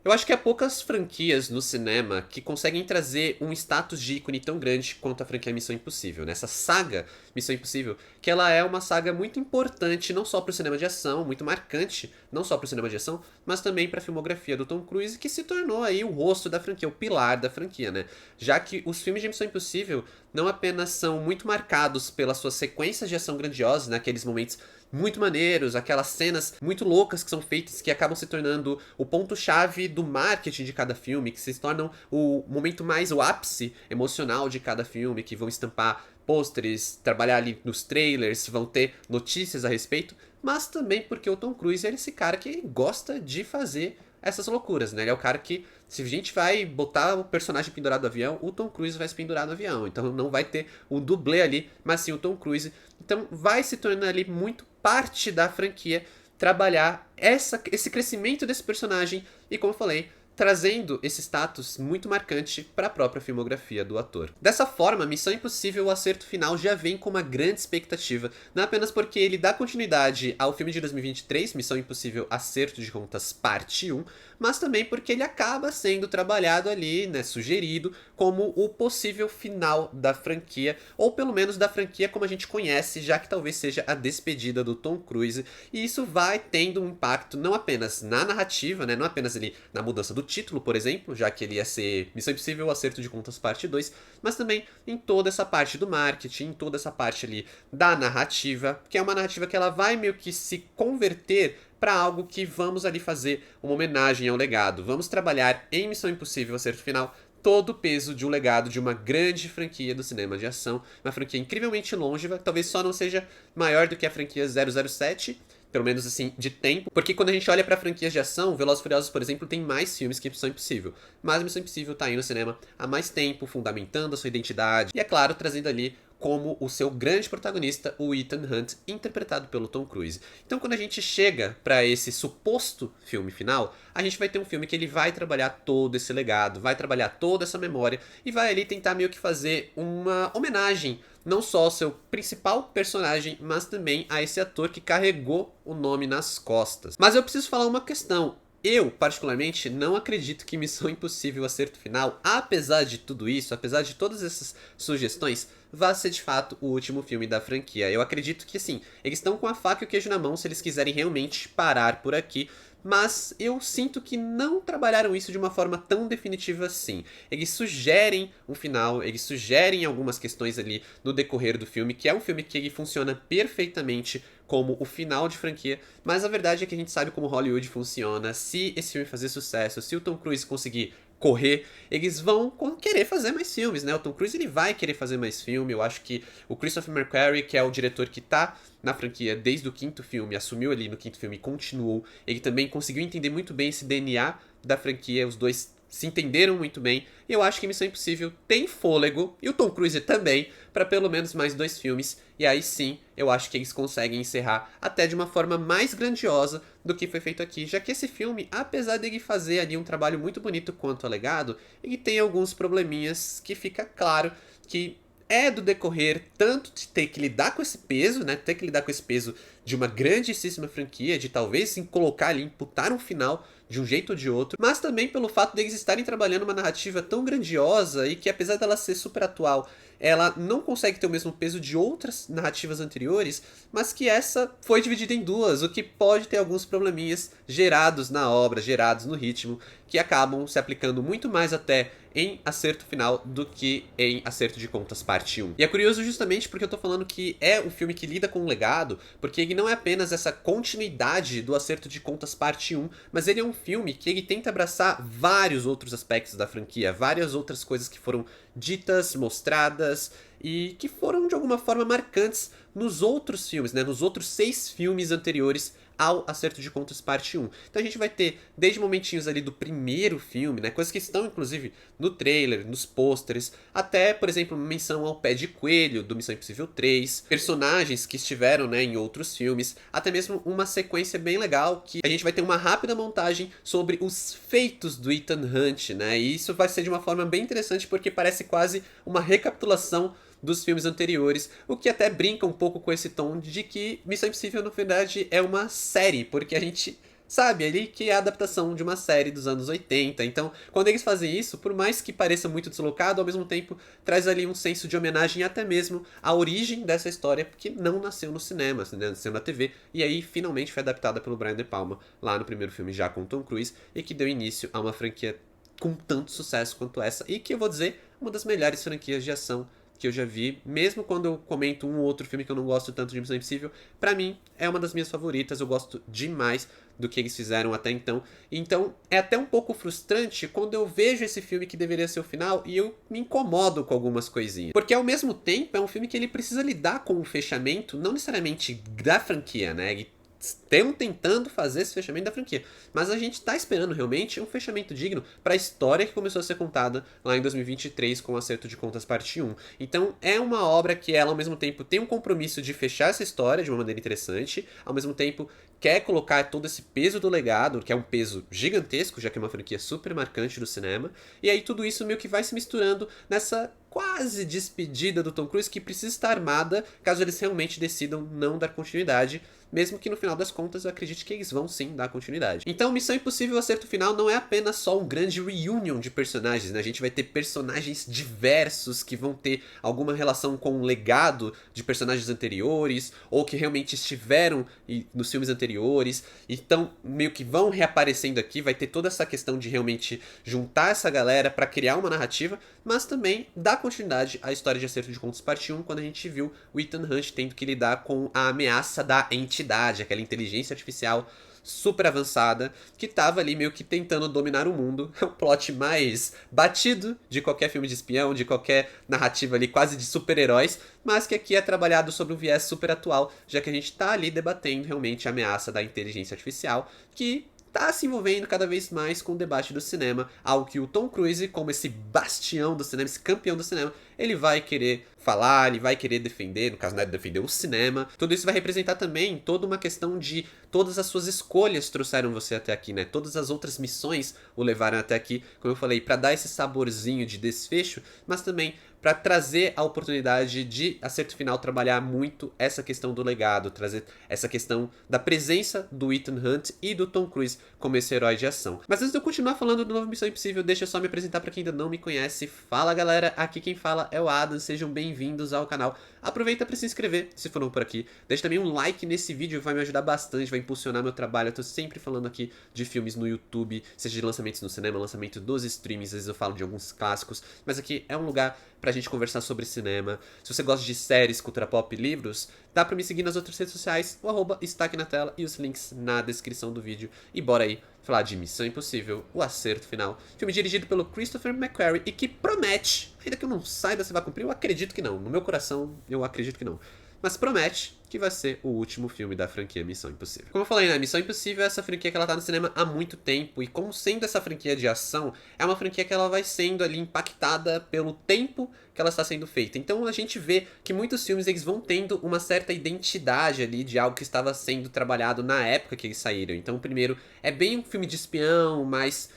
Eu acho que há poucas franquias no cinema que conseguem trazer um status de ícone tão grande quanto a franquia Missão Impossível, né? Essa saga Missão Impossível, que ela é uma saga muito importante não só para o cinema de ação, muito marcante, não só para o cinema de ação, mas também para a filmografia do Tom Cruise, que se tornou aí o rosto da franquia, o pilar da franquia, né? Já que os filmes de Missão Impossível não apenas são muito marcados pelas suas sequências de ação grandiosas, né? Aqueles momentos muito maneiros, aquelas cenas muito loucas que são feitas que acabam se tornando o ponto-chave do marketing de cada filme, que se tornam o momento mais, o ápice emocional de cada filme, que vão estampar pôsteres, trabalhar ali nos trailers, vão ter notícias a respeito, mas também porque o Tom Cruise é esse cara que gosta de fazer essas loucuras, né? Ele é o cara que, se a gente vai botar o personagem pendurado no avião, o Tom Cruise vai se pendurar no avião. Então não vai ter o dublê ali, mas sim o Tom Cruise. Então vai se tornar ali muito parte da franquia trabalhar esse crescimento desse personagem e, como eu falei, trazendo esse status muito marcante para a própria filmografia do ator. Dessa forma, Missão Impossível, o acerto final já vem com uma grande expectativa, não apenas porque ele dá continuidade ao filme de 2023, Missão Impossível Acerto de Contas Parte 1, mas também porque ele acaba sendo trabalhado ali, né, sugerido como o possível final da franquia, ou pelo menos da franquia como a gente conhece, já que talvez seja a despedida do Tom Cruise, e isso vai tendo um impacto não apenas na narrativa, né, não apenas ali na mudança do título, por exemplo, já que ele ia ser Missão Impossível Acerto de Contas Parte 2, mas também em toda essa parte do marketing, em toda essa parte ali da narrativa, que é uma narrativa que ela vai meio que se converter para algo que vamos ali fazer uma homenagem ao legado. Vamos trabalhar em Missão Impossível Acerto Final todo o peso de um legado de uma grande franquia do cinema de ação, uma franquia incrivelmente longeva, talvez só não seja maior do que a franquia 007, pelo menos assim, de tempo, porque quando a gente olha pra franquias de ação, Velozes e Furiosos, por exemplo, tem mais filmes que Missão Impossível, mas Missão Impossível tá aí no cinema há mais tempo, fundamentando a sua identidade, e é claro, trazendo ali como o seu grande protagonista, o Ethan Hunt, interpretado pelo Tom Cruise. Então, quando a gente chega para esse suposto filme final, a gente vai ter um filme que ele vai trabalhar todo esse legado, vai trabalhar toda essa memória e vai ali tentar meio que fazer uma homenagem não só ao seu principal personagem, mas também a esse ator que carregou o nome nas costas. Mas eu preciso falar uma questão. Eu, particularmente, não acredito que Missão Impossível Acerto Final, apesar de tudo isso, apesar de todas essas sugestões, vá ser de fato o último filme da franquia. Eu acredito que, assim, eles estão com a faca e o queijo na mão se eles quiserem realmente parar por aqui, mas eu sinto que não trabalharam isso de uma forma tão definitiva assim. Eles sugerem um final, eles sugerem algumas questões ali no decorrer do filme, que é um filme que ele funciona perfeitamente como o final de franquia, mas a verdade é que a gente sabe como Hollywood funciona. Se esse filme fazer sucesso, se o Tom Cruise conseguir correr, eles vão querer fazer mais filmes, né? O Tom Cruise ele vai querer fazer mais filme. Eu acho que o Christopher McQuarrie, que é o diretor que tá na franquia desde o quinto filme, assumiu ali no quinto filme e continuou. Ele também conseguiu entender muito bem esse DNA da franquia, os dois se entenderam muito bem. E eu acho que Missão Impossível tem fôlego, e o Tom Cruise também, para pelo menos mais 2 filmes. E aí sim, eu acho que eles conseguem encerrar até de uma forma mais grandiosa do que foi feito aqui, já que esse filme, apesar dele fazer ali um trabalho muito bonito quanto a legado, ele tem alguns probleminhas que fica claro que é do decorrer tanto de ter que lidar com esse peso, né? Ter que lidar com esse peso de uma grandíssima franquia, de talvez sim colocar ali, imputar um final de um jeito ou de outro, mas também pelo fato deles estarem trabalhando uma narrativa tão grandiosa e que, apesar dela ser super atual, ela não consegue ter o mesmo peso de outras narrativas anteriores, mas que essa foi dividida em duas, o que pode ter alguns probleminhas gerados na obra, gerados no ritmo, que acabam se aplicando muito mais até em Acerto Final do que em Acerto de Contas Parte 1. E é curioso justamente porque eu tô falando que é um filme que lida com um legado, porque ele não é apenas essa continuidade do Acerto de Contas Parte 1, mas ele é um filme que ele tenta abraçar vários outros aspectos da franquia, várias outras coisas que foram ditas, mostradas e que foram de alguma forma marcantes nos outros filmes, né? Nos outros 6 filmes anteriores ao Acerto de Contas Parte 1. Então a gente vai ter desde momentinhos ali do primeiro filme, né, coisas que estão inclusive no trailer, nos pôsteres, até, por exemplo, menção ao pé de coelho do Missão Impossível 3, personagens que estiveram, né, em outros filmes, até mesmo uma sequência bem legal que a gente vai ter uma rápida montagem sobre os feitos do Ethan Hunt, né? E isso vai ser de uma forma bem interessante porque parece quase uma recapitulação dos filmes anteriores, o que até brinca um pouco com esse tom de que Missão Impossível, na verdade, é uma série, porque a gente sabe, ali que é a adaptação de uma série dos anos 80. Então, quando eles fazem isso, por mais que pareça muito deslocado, ao mesmo tempo traz ali um senso de homenagem até mesmo à origem dessa história, que não nasceu no cinema, né, nasceu na TV, e aí finalmente foi adaptada pelo Brian De Palma, lá no primeiro filme já com Tom Cruise, e que deu início a uma franquia com tanto sucesso quanto essa, e que eu vou dizer, uma das melhores franquias de ação que eu já vi, mesmo quando eu comento um ou outro filme que eu não gosto tanto de Missão Impossível, pra mim é uma das minhas favoritas, eu gosto demais do que eles fizeram até então. Então é até um pouco frustrante quando eu vejo esse filme que deveria ser o final e eu me incomodo com algumas coisinhas. Porque ao mesmo tempo é um filme que ele precisa lidar com o fechamento, não necessariamente da franquia, né? Estão tentando fazer esse fechamento da franquia. Mas a gente tá esperando realmente um fechamento digno para a história que começou a ser contada lá em 2023 com o Acerto de Contas Parte 1. Então é uma obra que ela ao mesmo tempo tem um compromisso de fechar essa história de uma maneira interessante, ao mesmo tempo quer colocar todo esse peso do legado, que é um peso gigantesco, já que é uma franquia super marcante do cinema, e aí tudo isso meio que vai se misturando nessa quase despedida do Tom Cruise que precisa estar armada caso eles realmente decidam não dar continuidade, mesmo que no final das contas eu acredite que eles vão sim dar continuidade. Então, Missão Impossível Acerto Final não é apenas só um grande reunion de personagens, né? A gente vai ter personagens diversos que vão ter alguma relação com o legado de personagens anteriores, ou que realmente estiveram nos filmes anteriores, então meio que vão reaparecendo aqui, vai ter toda essa questão de realmente juntar essa galera para criar uma narrativa, mas também dar continuidade à história de Acerto de Contas Parte 1, quando a gente viu o Ethan Hunt tendo que lidar com a ameaça da entidade, aquela inteligência artificial super avançada, que tava ali meio que tentando dominar o mundo. É o plot mais batido de qualquer filme de espião, de qualquer narrativa ali quase de super-heróis, mas que aqui é trabalhado sobre um viés super atual, já que a gente tá ali debatendo realmente a ameaça da inteligência artificial, que tá se envolvendo cada vez mais com o debate do cinema, algo que o Tom Cruise, como esse bastião do cinema, esse campeão do cinema, ele vai querer falar, ele vai querer defender, no caso não é defender o cinema. Tudo isso vai representar também toda uma questão de todas as suas escolhas trouxeram você até aqui, né? Todas as outras missões o levaram até aqui, como eu falei, para dar esse saborzinho de desfecho, mas também para trazer a oportunidade de Acerto Final trabalhar muito essa questão do legado, trazer essa questão da presença do Ethan Hunt e do Tom Cruise como esse herói de ação. Mas antes de eu continuar falando do novo Missão Impossível, deixa eu só me apresentar para quem ainda não me conhece. Fala galera, aqui quem fala é o Adam, sejam bem-vindos ao canal. Aproveita para se inscrever, se for novo por aqui. Deixa também um like nesse vídeo, vai me ajudar bastante, vai impulsionar meu trabalho. Eu tô sempre falando aqui de filmes no YouTube, seja de lançamentos no cinema, lançamento dos streams, às vezes eu falo de alguns clássicos, mas aqui é um lugar pra gente conversar sobre cinema. Se você gosta de séries, cultura pop, livros, dá pra me seguir nas outras redes sociais, o arroba está aqui na tela e os links na descrição do vídeo. E bora aí falar de Missão Impossível, O Acerto Final. Filme dirigido pelo Christopher McQuarrie e que promete, ainda que eu não saiba se vai cumprir, eu acredito que não. No meu coração, eu acredito que não. Mas promete que vai ser o último filme da franquia Missão Impossível. Como eu falei, né, Missão Impossível é essa franquia que ela tá no cinema há muito tempo, e como sendo essa franquia de ação, é uma franquia que ela vai sendo ali impactada pelo tempo que ela está sendo feita. Então a gente vê que muitos filmes eles vão tendo uma certa identidade ali de algo que estava sendo trabalhado na época que eles saíram. Então o primeiro é bem um filme de espião, mais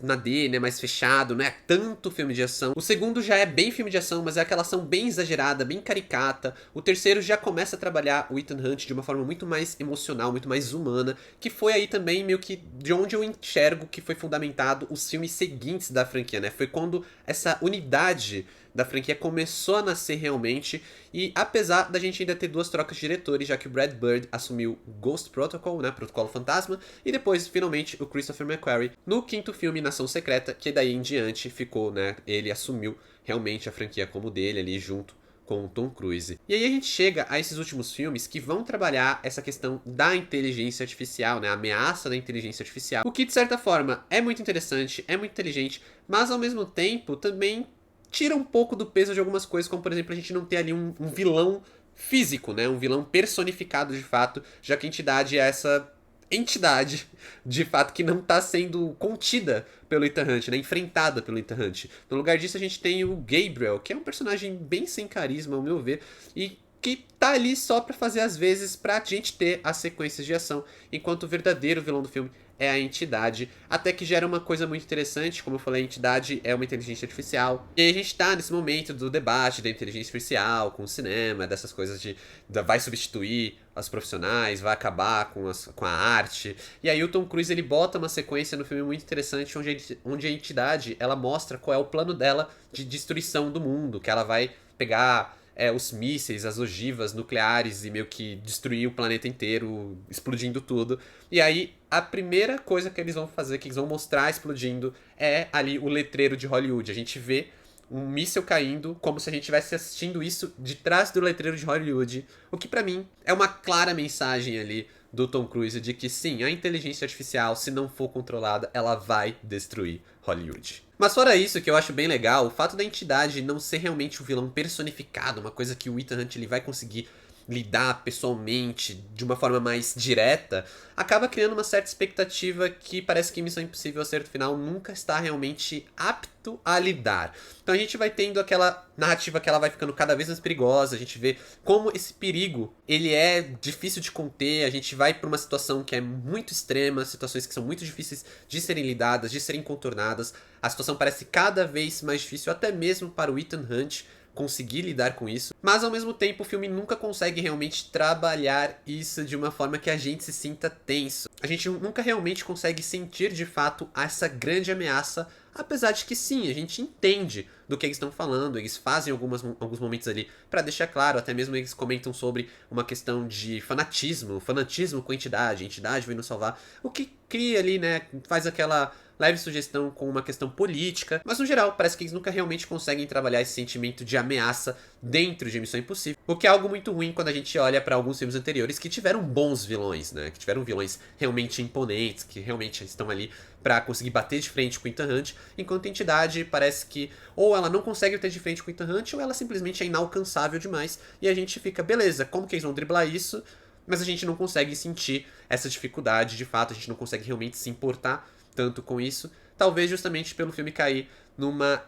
na D, né, mais fechado, não é tanto filme de ação. O segundo já é bem filme de ação, mas é aquela ação bem exagerada, bem caricata. O terceiro já começa a trabalhar o Ethan Hunt de uma forma muito mais emocional, muito mais humana, que foi aí também meio que de onde eu enxergo que foi fundamentado os filmes seguintes da franquia, né? Foi quando essa unidade da franquia começou a nascer realmente, e apesar da gente ainda ter duas trocas de diretores, já que o Brad Bird assumiu Ghost Protocol, né, Protocolo Fantasma, e depois, finalmente, o Christopher McQuarrie no quinto filme, Nação Secreta, que daí em diante ficou, né, ele assumiu realmente a franquia como dele ali junto com o Tom Cruise. E aí a gente chega a esses últimos filmes que vão trabalhar essa questão da inteligência artificial, né, a ameaça da inteligência artificial, o que de certa forma é muito interessante, é muito inteligente, mas ao mesmo tempo também tira um pouco do peso de algumas coisas, como por exemplo a gente não ter ali um vilão físico, né? Um vilão personificado de fato, já que a entidade é essa entidade de fato que não está sendo contida pelo Ethan Hunt, né? Enfrentada pelo Ethan Hunt. No lugar disso a gente tem o Gabriel, que é um personagem bem sem carisma, ao meu ver, e que tá ali só pra fazer as vezes pra gente ter as sequências de ação, enquanto o verdadeiro vilão do filme é a entidade, até que gera uma coisa muito interessante, como eu falei, a entidade é uma inteligência artificial. E aí a gente tá nesse momento do debate da inteligência artificial com o cinema, dessas coisas vai substituir os profissionais, vai acabar com a arte. E aí o Tom Cruise ele bota uma sequência no filme muito interessante onde a entidade ela mostra qual é o plano dela de destruição do mundo, que ela vai pegar os mísseis, as ogivas nucleares e meio que destruir o planeta inteiro, explodindo tudo. E aí, a primeira coisa que eles vão fazer, que eles vão mostrar explodindo, é ali o letreiro de Hollywood. A gente vê um míssil caindo, como se a gente estivesse assistindo isso de trás do letreiro de Hollywood. O que pra mim é uma clara mensagem ali do Tom Cruise de que sim, a inteligência artificial, se não for controlada, ela vai destruir Hollywood. Mas fora isso, que eu acho bem legal, o fato da entidade não ser realmente um vilão personificado, uma coisa que o Ethan Hunt ele vai conseguir lidar pessoalmente, de uma forma mais direta, acaba criando uma certa expectativa que parece que Missão Impossível Acerto Final nunca está realmente apto a lidar. Então a gente vai tendo aquela narrativa que ela vai ficando cada vez mais perigosa, a gente vê como esse perigo, ele é difícil de conter, a gente vai para uma situação que é muito extrema, situações que são muito difíceis de serem lidadas, de serem contornadas, a situação parece cada vez mais difícil até mesmo para o Ethan Hunt conseguir lidar com isso, mas ao mesmo tempo o filme nunca consegue realmente trabalhar isso de uma forma que a gente se sinta tenso. A gente nunca realmente consegue sentir de fato essa grande ameaça, apesar de que sim, a gente entende do que eles estão falando, eles fazem alguns momentos ali para deixar claro, até mesmo eles comentam sobre uma questão de fanatismo com a entidade vai nos salvar, o que cria ali, né, faz aquela leve sugestão com uma questão política, mas no geral parece que eles nunca realmente conseguem trabalhar esse sentimento de ameaça dentro de Missão Impossível, o que é algo muito ruim quando a gente olha para alguns filmes anteriores que tiveram bons vilões, né, que tiveram vilões realmente imponentes, que realmente estão ali para conseguir bater de frente com o Ethan Hunt, enquanto a entidade parece que ou ela não consegue bater de frente com o Ethan Hunt ou ela simplesmente é inalcançável demais e a gente fica, beleza, como que eles vão driblar isso? Mas a gente não consegue sentir essa dificuldade de fato, a gente não consegue realmente se importar tanto com isso, talvez justamente pelo filme cair numa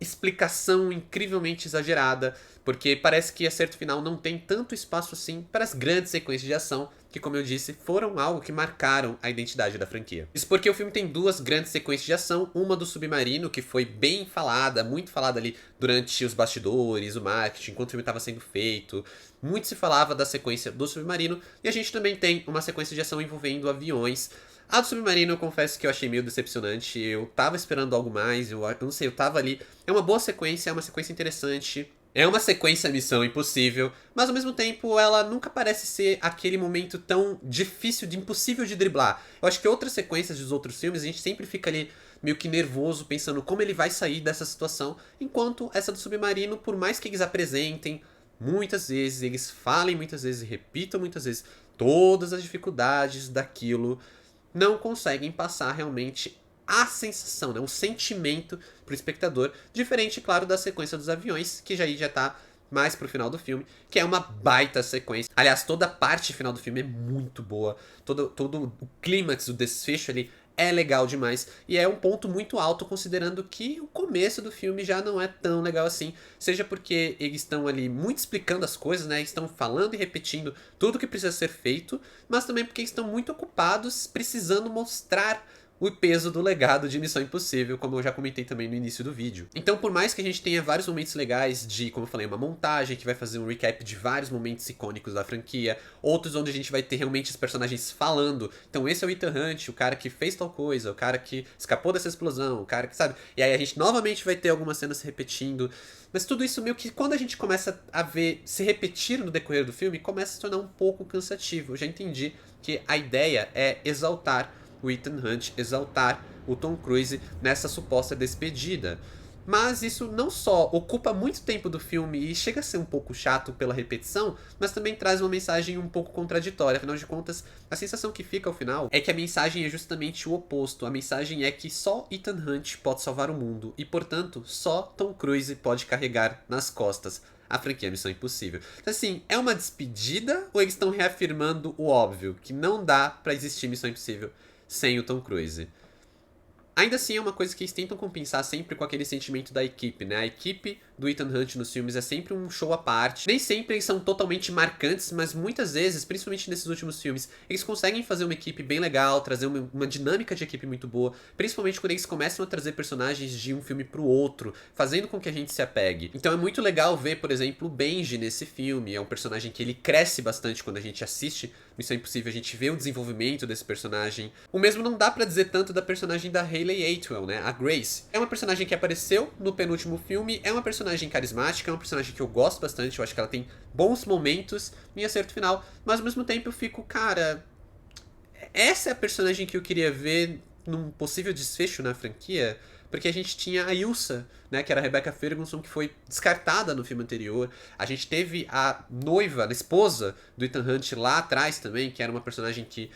explicação incrivelmente exagerada, porque parece que Acerto Final não tem tanto espaço assim para as grandes sequências de ação, que como eu disse, foram algo que marcaram a identidade da franquia. Isso porque o filme tem duas grandes sequências de ação, uma do submarino, que foi bem falada, muito falada ali durante os bastidores, o marketing, enquanto o filme estava sendo feito, muito se falava da sequência do submarino, e a gente também tem uma sequência de ação envolvendo aviões. A do submarino eu confesso que eu achei meio decepcionante, eu tava esperando algo mais, eu não sei, eu tava ali. É uma boa sequência, é uma sequência interessante, é uma sequência Missão Impossível, mas ao mesmo tempo ela nunca parece ser aquele momento tão difícil, impossível de driblar. Eu acho que outras sequências dos outros filmes a gente sempre fica ali meio que nervoso, pensando como ele vai sair dessa situação, enquanto essa do submarino, por mais que eles apresentem muitas vezes, eles falem muitas vezes, repitam muitas vezes todas as dificuldades daquilo, não conseguem passar realmente a sensação, né, o sentimento pro espectador, diferente, claro, da sequência dos aviões, que já tá mais pro final do filme, que é uma baita sequência. Aliás, toda a parte final do filme é muito boa, todo o clímax, o desfecho ali é legal demais, e é um ponto muito alto considerando que o começo do filme já não é tão legal assim, seja porque eles estão ali muito explicando as coisas, né, estão falando e repetindo tudo o que precisa ser feito, mas também porque eles estão muito ocupados precisando mostrar o peso do legado de Missão Impossível, como eu já comentei também no início do vídeo. Então, por mais que a gente tenha vários momentos legais de, como eu falei, uma montagem que vai fazer um recap de vários momentos icônicos da franquia, outros onde a gente vai ter realmente os personagens falando. Então, esse é o Ethan Hunt, o cara que fez tal coisa, o cara que escapou dessa explosão, o cara que, sabe? E aí a gente novamente vai ter algumas cenas se repetindo. Mas tudo isso meio que quando a gente começa a ver se repetir no decorrer do filme, começa a se tornar um pouco cansativo. Eu já entendi que a ideia é exaltar o Ethan Hunt, exaltar o Tom Cruise nessa suposta despedida. Mas isso não só ocupa muito tempo do filme e chega a ser um pouco chato pela repetição, mas também traz uma mensagem um pouco contraditória. Afinal de contas, a sensação que fica ao final é que a mensagem é justamente o oposto. A mensagem é que só Ethan Hunt pode salvar o mundo e, portanto, só Tom Cruise pode carregar nas costas a franquia Missão Impossível. Então, assim, é uma despedida ou eles estão reafirmando o óbvio, que não dá pra existir Missão Impossível sem o Tom Cruise? Ainda assim, é uma coisa que eles tentam compensar sempre com aquele sentimento da equipe, né? A equipe do Ethan Hunt nos filmes é sempre um show à parte. Nem sempre eles são totalmente marcantes, mas muitas vezes, principalmente nesses últimos filmes, eles conseguem fazer uma equipe bem legal, trazer uma dinâmica de equipe muito boa, principalmente quando eles começam a trazer personagens de um filme pro outro, fazendo com que a gente se apegue. Então é muito legal ver, por exemplo, o Benji nesse filme. É um personagem que ele cresce bastante quando a gente assiste Missão Impossível, a gente vê o desenvolvimento desse personagem. O mesmo não dá pra dizer tanto da personagem da Hayley Atwell, né? A Grace. É uma personagem que apareceu no penúltimo filme, é uma personagem carismática, é uma personagem que eu gosto bastante, eu acho que ela tem bons momentos em Acerto Final, mas ao mesmo tempo eu fico, cara, essa é a personagem que eu queria ver num possível desfecho na franquia, porque a gente tinha a Ilsa, né, que era a Rebecca Ferguson, que foi descartada no filme anterior. A gente teve a noiva, a esposa do Ethan Hunt lá atrás também, que era uma personagem que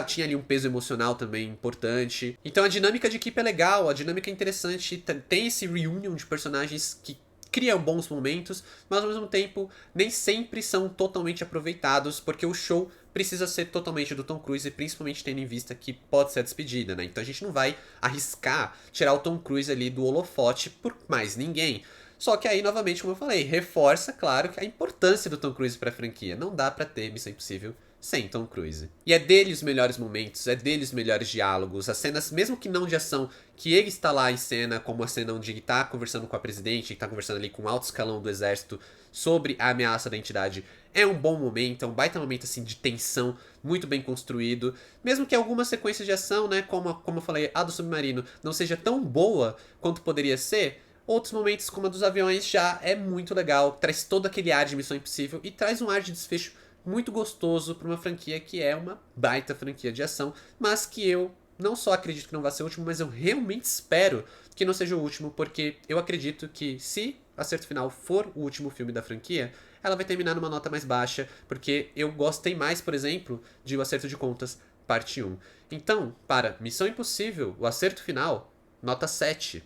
tinha ali um peso emocional também importante. Então a dinâmica de equipe é legal, a dinâmica é interessante, tem esse reunion de personagens que criam bons momentos, mas ao mesmo tempo nem sempre são totalmente aproveitados, porque o show precisa ser totalmente do Tom Cruise, principalmente tendo em vista que pode ser a despedida, né? Então a gente não vai arriscar tirar o Tom Cruise ali do holofote por mais ninguém. Só que aí, novamente, como eu falei, reforça, claro, a importância do Tom Cruise pra franquia. Não dá pra ter Missão Impossível sem Tom Cruise. E é dele os melhores momentos, é dele os melhores diálogos, as cenas, mesmo que não de ação, que ele está lá em cena, como a cena onde ele tá conversando com a presidente, ele tá conversando ali com o alto escalão do exército sobre a ameaça da entidade, é um bom momento, é um baita momento assim de tensão, muito bem construído, mesmo que algumas sequências de ação, né, como eu falei, a do submarino, não seja tão boa quanto poderia ser, outros momentos como a dos aviões já é muito legal, traz todo aquele ar de Missão Impossível e traz um ar de desfecho muito gostoso para uma franquia que é uma baita franquia de ação, mas que eu não só acredito que não vai ser o último, mas eu realmente espero que não seja o último, porque eu acredito que se Acerto Final for o último filme da franquia, ela vai terminar numa nota mais baixa, porque eu gostei mais, por exemplo, de O Acerto de Contas, parte 1. Então, para Missão Impossível, O Acerto Final, nota 7.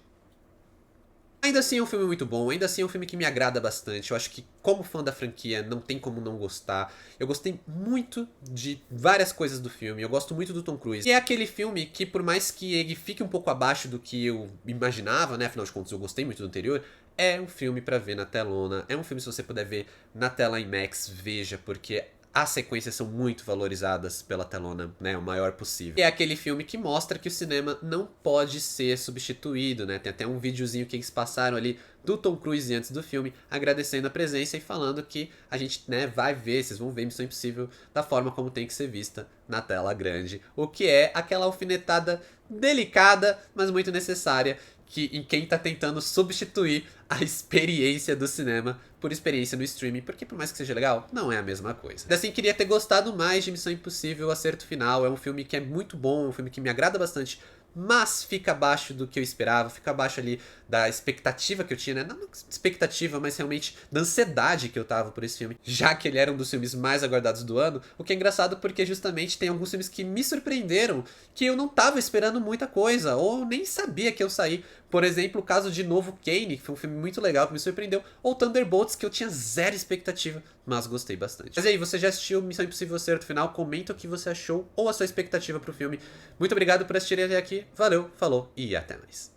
Ainda assim é um filme muito bom, ainda assim é um filme que me agrada bastante. Eu acho que, como fã da franquia, não tem como não gostar. Eu gostei muito de várias coisas do filme, eu gosto muito do Tom Cruise. E é aquele filme que, por mais que ele fique um pouco abaixo do que eu imaginava, né? Afinal de contas, eu gostei muito do anterior. É um filme pra ver na telona, é um filme se você puder ver na tela IMAX, veja, porque as sequências são muito valorizadas pela telona, né, o maior possível. E é aquele filme que mostra que o cinema não pode ser substituído, né? Tem até um videozinho que eles passaram ali do Tom Cruise antes do filme, agradecendo a presença e falando que a gente, né, vai ver, vocês vão ver Missão Impossível da forma como tem que ser vista na tela grande. O que é aquela alfinetada delicada, mas muito necessária, que em quem tá tentando substituir a experiência do cinema por experiência no streaming, porque por mais que seja legal, não é a mesma coisa. Assim, queria ter gostado mais de Missão Impossível Acerto Final, é um filme que é muito bom, é um filme que me agrada bastante, mas fica abaixo do que eu esperava, fica abaixo ali da expectativa que eu tinha, né? Não expectativa, mas realmente da ansiedade que eu tava por esse filme, já que ele era um dos filmes mais aguardados do ano, o que é engraçado porque justamente tem alguns filmes que me surpreenderam, que eu não tava esperando muita coisa, ou nem sabia que eu saí. Por exemplo, o caso de Novo Kane, que foi um filme muito legal, que me surpreendeu, ou Thunderbolts, que eu tinha zero expectativa, mas gostei bastante. Mas e aí, você já assistiu Missão Impossível Acerto Final? Comenta o que você achou, ou a sua expectativa pro filme. Muito obrigado por assistirem até aqui, valeu, falou e até mais.